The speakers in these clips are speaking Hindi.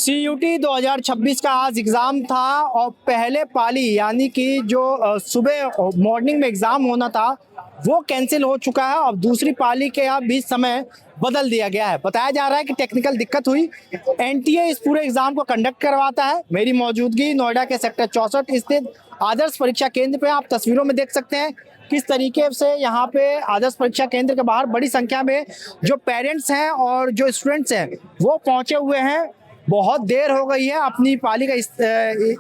CUT 2026 का आज एग्ज़ाम था और पहले पाली यानी कि जो सुबह मॉर्निंग में एग्ज़ाम होना था वो कैंसिल हो चुका है। अब दूसरी पाली के अब बीच समय बदल दिया गया है। बताया जा रहा है कि टेक्निकल दिक्कत हुई। NTA इस पूरे एग्ज़ाम को कंडक्ट करवाता है। मेरी मौजूदगी नोएडा के सेक्टर 64 स्थित आदर्श परीक्षा केंद्र पे आप तस्वीरों में देख सकते हैं किस तरीके से यहाँ पे आदर्श परीक्षा केंद्र के बाहर बड़ी संख्या में जो पेरेंट्स हैं और जो स्टूडेंट्स हैं वो पहुँचे हुए हैं। बहुत देर हो गई है, अपनी पाली का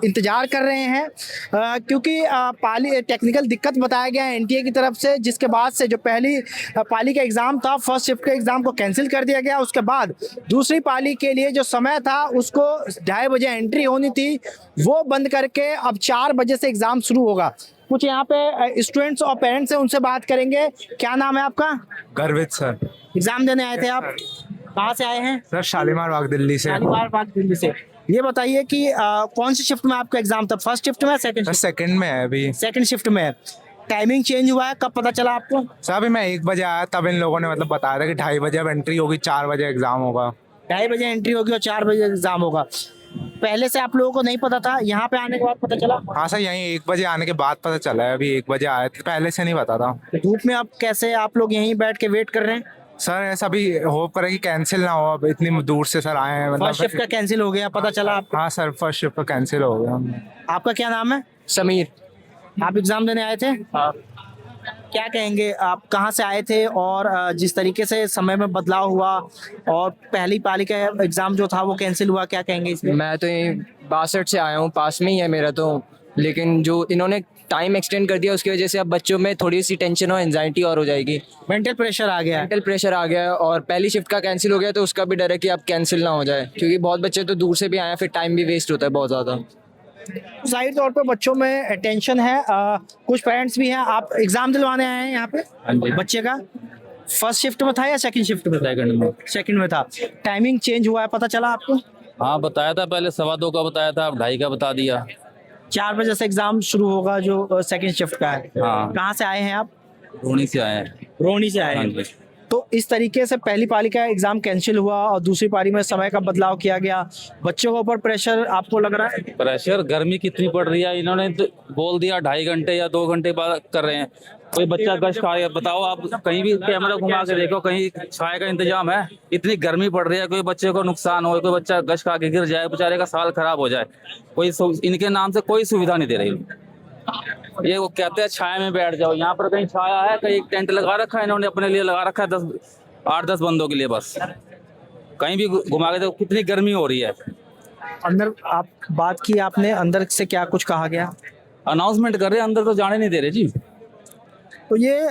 इंतजार कर रहे हैं क्योंकि पाली टेक्निकल दिक्कत बताया गया है NTA की तरफ से, जिसके बाद से जो पहली पाली का एग्ज़ाम था फर्स्ट शिफ्ट के एग्ज़ाम को कैंसिल कर दिया गया। उसके बाद दूसरी पाली के लिए जो समय था उसको 2:30 बजे एंट्री होनी थी वो बंद करके अब 4 बजे से एग्ज़ाम शुरू होगा। कुछ यहाँ पे स्टूडेंट्स और पेरेंट्स हैं, उनसे बात करेंगे। क्या नाम है आपका? गर्वित सर। एग्ज़ाम देने आए थे आप? कहाँ से आए हैं? सर शालीमार बाग दिल्ली से। शालीमार बाग दिल्ली से। ये बताइए कि कौन सी शिफ्ट में आपका एग्जाम था? फर्स्ट शिफ्ट में, सेकंड सर शिफ्ट? सेकंड में है अभी। सेकंड शिफ्ट में। टाइमिंग चेंज हुआ है, कब पता चला आपको? सर अभी मैं 1 बजे आया तब इन लोगों ने मतलब बताया था कि 2:30 बजे अब एंट्री होगी, 4 बजे एग्जाम होगा। 2:30 बजे एंट्री होगी और 4 बजे एग्जाम होगा। पहले से आप लोगों को नहीं पता था, यहाँ पे आने के बाद पता चला? हाँ सर, यहीं 1 बजे आने के बाद पता चला है। अभी 1 बजे आए थे, पहले से नहीं पता था। धूप में अब कैसे आप लोग यहीं बैठ के वेट कर रहे हैं? सर ऐसा भी होप करें कि कैंसिल ना हो, अब इतनी दूर से सर आए हैं फर्स्ट शिफ्ट का कैंसिल हो गया, पता चला आपको? हाँ सर, फर्स्ट शिफ्ट का कैंसिल हो गया। आपका क्या नाम है? समीर। आप एग्जाम देने आए थे? हाँ। क्या कहेंगे, आप कहाँ से आए थे और जिस तरीके से समय में बदलाव हुआ और पहली पाली का एग्जाम जो था वो कैंसिल हुआ, क्या कहेंगे इसमें? मैं तो यहीं 62 से आया हूँ, पास में ही है मेरा तो। लेकिन जो इन्होंने टाइम एक्सटेंड कर दिया उसकी वजह से अब बच्चों में थोड़ी सी टेंशन और एंजाइटी और हो जाएगी। मेंटल प्रेशर आ गया है। मेंटल प्रेशर आ गया है और पहली शिफ्ट का कैंसिल हो गया तो उसका भी डर है कि अब कैंसिल ना हो जाए, क्योंकि बहुत बच्चे तो दूर से भी आए हैं, फिर टाइम भी वेस्ट होता है बहुत ज़्यादा। जाहिर तौर पर बच्चों में टेंशन है। कुछ पेरेंट्स भी हैं। आप एग्जाम दिलवाने आए हैं यहाँ पे? हाँ जी। बच्चे का फर्स्ट शिफ्ट में था या सेकंड शिफ्ट में? सेकंड में। सेकंड में था। टाइमिंग चेंज हुआ है, पता चला आपको? हाँ बताया था, पहले 2:15 का बताया था, अब 2:30 का बता दिया। 4 बजे से एग्जाम शुरू होगा जो सेकंड शिफ्ट का है। हाँ। कहाँ से आए हैं आप? रोनी से आए हैं। रोहिणी से आए हाँ हैं। जी। तो इस तरीके से पहली पाली का एग्जाम कैंसिल हुआ और दूसरी पाली में समय का बदलाव किया गया। बच्चों के ऊपर प्रेशर आपको लग रहा है? प्रेशर, गर्मी कितनी पड़ रही है, इन्होंने तो बोल दिया 2.5 घंटे या 2 घंटे बाद कर रहे हैं। कोई बच्चा गश खा गया, बताओ आप कहीं भी कैमरा घुमा के देखो, कहीं छाया का इंतजाम है? इतनी गर्मी पड़ रही है, कोई बच्चे को नुकसान हो, कोई बच्चा गश खा के गिर जाए, बेचारे का साल खराब हो जाए, कोई इनके नाम से कोई सुविधा नहीं दे रही। ये वो कहते हैं छाया में बैठ जाओ, यहाँ पर कहीं छाया है, कहीं टेंट लगा रखा है इन्होंने अपने लिए, लगा रखा है 8-10 बंदों के लिए बस। कहीं भी घुमा के देखो कितनी गर्मी हो रही है। अंदर आप बात की आपने, अंदर से क्या कुछ कहा गया? अनाउंसमेंट कर रहे हैं, अंदर तो जाने नहीं दे रहे जी। तो ये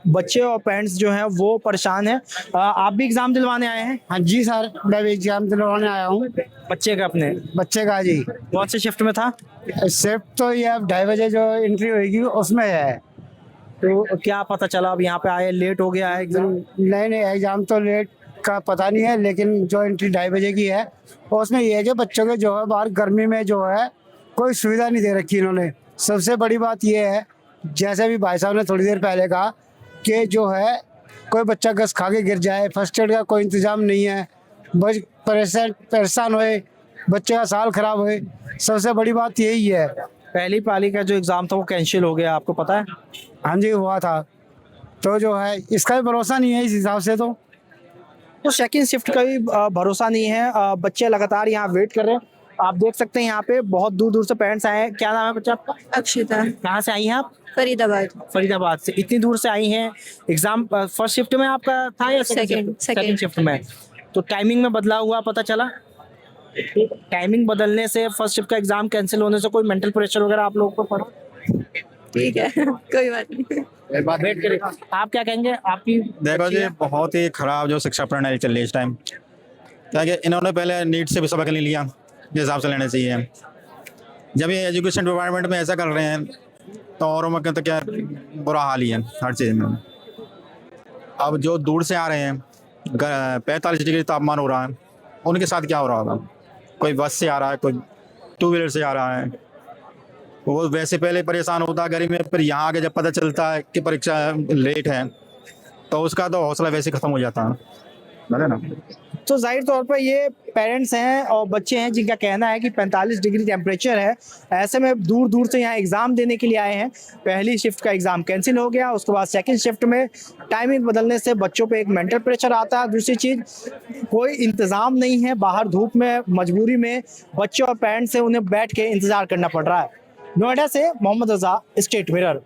बच्चे और पेरेंट्स जो हैं वो परेशान हैं। आप भी एग्जाम दिलवाने आए हैं? हाँ जी सर, मैं भी एग्जाम दिलवाने आया हूँ। बच्चे का अपने? बच्चे का जी। कौन से शिफ्ट में था? शिफ्ट तो ये अब 2:30 बजे जो एंट्री होगी उसमें है। तो क्या पता चला अब यहाँ पे आए, लेट हो गया है एग्जाम? नहीं, एग्जाम तो लेट का पता नहीं है, लेकिन जो एंट्री 2:30 बजे की है उसमें ये है कि बच्चों के जो है बाहर गर्मी में जो है कोई सुविधा नहीं दे रखी इन्होंने। सबसे बड़ी बात ये है, जैसे भी भाई साहब ने थोड़ी देर पहले कहा कि जो है कोई बच्चा गस खा के गिर जाए, फर्स्ट एड का कोई इंतजाम नहीं है, बस परेशान होए, बच्चे का साल खराब होए। सबसे बड़ी बात यही है। पहली पाली का जो एग्जाम था वो कैंसिल हो गया, आपको पता है? हाँ जी, हुआ था। तो जो है इसका भी भरोसा नहीं है इस हिसाब से। तो सेकंड शिफ्ट का भी भरोसा नहीं है। बच्चे लगातार यहाँ वेट कर रहे हैं। आप देख सकते हैं यहाँ पे बहुत दूर दूर से पेरेंट्स आए हैं। क्या नाम है बच्चा आपका? अक्षिता, कहाँ से आई हैं आप? फरीदाबाद। फरीदाबाद से इतनी दूर से आई हैं। एग्जाम फर्स्ट शिफ्ट में आपका था या सेकंड शिफ्ट में? तो टाइमिंग में बदलाव हुआ, पता चला? टाइमिंग बदलने से फर्स्ट शिफ्ट का एग्जाम कैंसिल होने से कोई मेंटल प्रेशर वगैरह आप लोगों को पड़ा? ठीक है कोई बात नहीं। वेट करें। आप क्या कहेंगे? आपकी देखो जी, बहुत ही खराब जो शिक्षा प्रणाली चल रही है इस टाइम। क्या कि इन्होंने पहले नीट से भी सबक नहीं लिया, जिस हिसाब से लेना चाहिए। जब ये एजुकेशन डिपार्टमेंट में ऐसा कर रहे हैं तो औरों में तो क्या बुरा हाल ही है हर चीज़ में। अब जो दूर से आ रहे हैं, 45 डिग्री तापमान हो रहा है, उनके साथ क्या हो रहा होगा? कोई बस से आ रहा है, कोई 2 व्हीलर से आ रहा है, वो वैसे पहले परेशान होता है गर्मी में, फिर यहाँ आके जब पता चलता है कि परीक्षा लेट है तो उसका तो हौसला वैसे ख़त्म हो जाता है। है ना। तो जाहिर तौर पर ये पेरेंट्स हैं और बच्चे हैं जिनका कहना है कि 45 डिग्री टेम्परेचर है, ऐसे में दूर दूर से यहाँ एग्ज़ाम देने के लिए आए हैं। पहली शिफ्ट का एग्ज़ाम कैंसिल हो गया, उसके बाद सेकंड शिफ्ट में टाइमिंग बदलने से बच्चों पे एक मेंटल प्रेशर आता है। दूसरी चीज़, कोई इंतज़ाम नहीं है, बाहर धूप में मजबूरी में बच्चे और पेरेंट्स से उन्हें बैठ के इंतज़ार करना पड़ रहा है। नोएडा से मोहम्मद रज़ा, स्टेट मिरर।